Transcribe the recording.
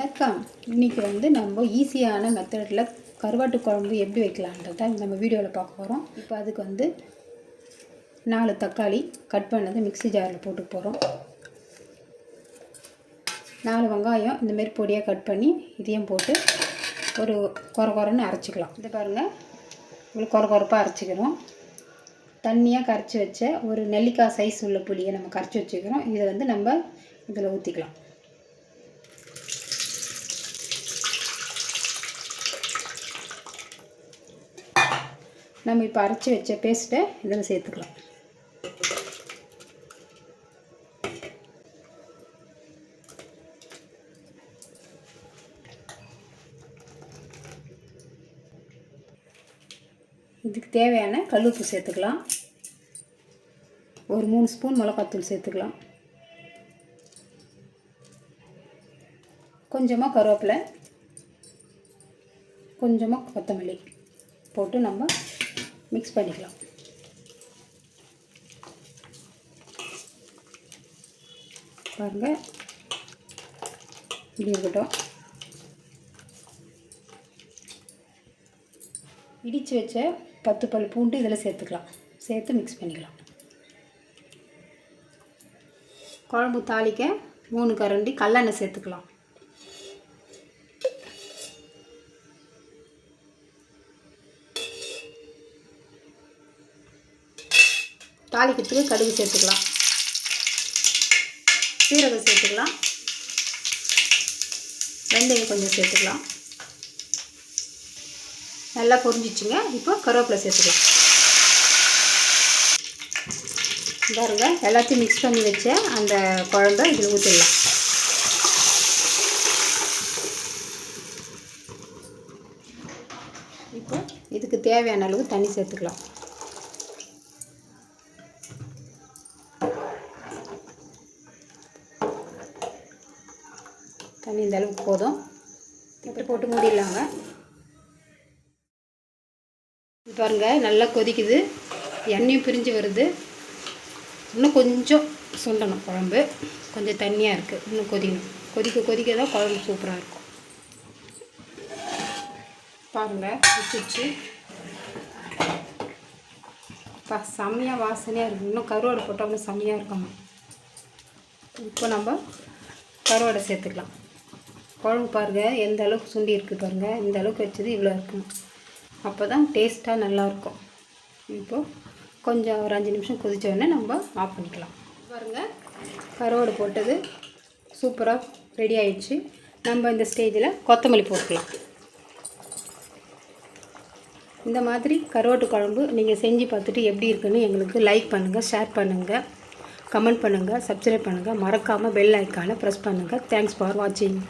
வணக்கம். இன்றைக்கி நம்ம ஈஸியான மெத்தடில் கருவாட்டு குழம்பு எப்படி வைக்கலான்றதை நம்ம வீடியோவில் பார்க்க போகிறோம். இப்போ அதுக்கு 4 தக்காளி கட் பண்ணது மிக்ஸி ஜாரில் போட்டு போகிறோம். 4 வெங்காயம் இந்தமாரி பொடியாக கட் பண்ணி இதையும் போட்டு ஒரு கொரன்னு அரைச்சிக்கலாம். இது பாருங்கள், இவ்வளோ கொரப்பாக அரைச்சிக்கிறோம். தண்ணியாக கரைச்சி வச்ச ஒரு நெல்லிக்காய் சைஸ் உள்ள புளியை நம்ம கரைச்சி வச்சுக்கிறோம். இதை நம்ம இதில் ஊற்றிக்கலாம். நம்ம இப்போ அரைச்சி வச்ச பேஸ்ட்டை இதில் சேர்த்துக்கலாம். இதுக்கு தேவையான கல்லுப்பு சேர்த்துக்கலாம். ஒரு 3 ஸ்பூன் மிளகாத்தூள் சேர்த்துக்கலாம். கொஞ்சமாக கருவேப்பிலை, கொஞ்சமாக கொத்தமல்லி போட்டு நம்ம மிக்ஸ் பண்ணிக்கலாம். பாருங்கள், இப்படி இருக்கட்டும். இடித்து வச்ச 10 பல் பூண்டு இதில் சேர்த்துக்கலாம். சேர்த்து மிக்ஸ் பண்ணிக்கலாம். குழம்பு தாளிக்க 3 கரண்டி கல்லெண்ணெய் சேர்த்துக்கலாம். தாளிக்கிறதுக்கு கடுகு சேர்த்துக்கலாம். சீரகம் சேர்த்துக்கலாம். வெந்தயம் கொஞ்சம் சேர்த்துக்கலாம். நல்லா பொரிஞ்சிச்சுங்க. இப்போ கருவேப்பிலை சேர்த்துக்கலாம். பாருங்க, எல்லாத்தையும் மிக்ஸ் பண்ணி வச்ச அந்த குழம்பை இதில் ஊற்றிடலாம். இப்போ இதுக்கு தேவையான அளவு தண்ணி சேர்த்துக்கலாம். தண்ணி இந்த அளவுக்கு போதும். இப்போ போட்டு மூடிடலாங்க. பாருங்கள், நல்லா கொதிக்குது. எண்ணெயும் பிரிஞ்சு வருது. இன்னும் கொஞ்சம் சுண்டணும். குழம்பு கொஞ்சம் தண்ணியாக இருக்குது. இன்னும் கொதிக்கணும். கொதிக்க தான் குழம்பு சூப்பராக இருக்கும். பாருங்கள், வச்சு செம்மையாக வாசனையாக இருக்குது. இன்னும் கருவாடை போட்டோம்னா செம்மையாக இருக்கும். இப்போ நம்ம கருவாடை சேர்த்துக்கலாம். குழம்பு பாருங்கள் எந்த அளவுக்கு சுண்டி இருக்குது பாருங்கள். இந்த அளவுக்கு வச்சது இவ்வளோ இருக்கும். அப்போ தான் டேஸ்ட்டாக நல்லாயிருக்கும். இப்போது கொஞ்சம் ஒரு 5 நிமிஷம் கொதித்த உடனே நம்ம ஆஃப் பண்ணிக்கலாம். பாருங்கள், கருவாடு போட்டது சூப்பராக ரெடி ஆயிடுச்சு. நம்ம இந்த ஸ்டேஜில் கொத்தமல்லி போட்டுக்கலாம். இந்த மாதிரி கருவாட்டு குழம்பு நீங்கள் செஞ்சு பார்த்துட்டு எப்படி இருக்குன்னு எங்களுக்கு லைக் பண்ணுங்கள், ஷேர் பண்ணுங்கள், கமெண்ட் பண்ணுங்கள், சப்ஸ்கிரைப் பண்ணுங்கள். மறக்காமல் பெல் ஐக்கானை ப்ரெஸ் பண்ணுங்கள். தேங்க்ஸ் ஃபார் வாட்சிங்.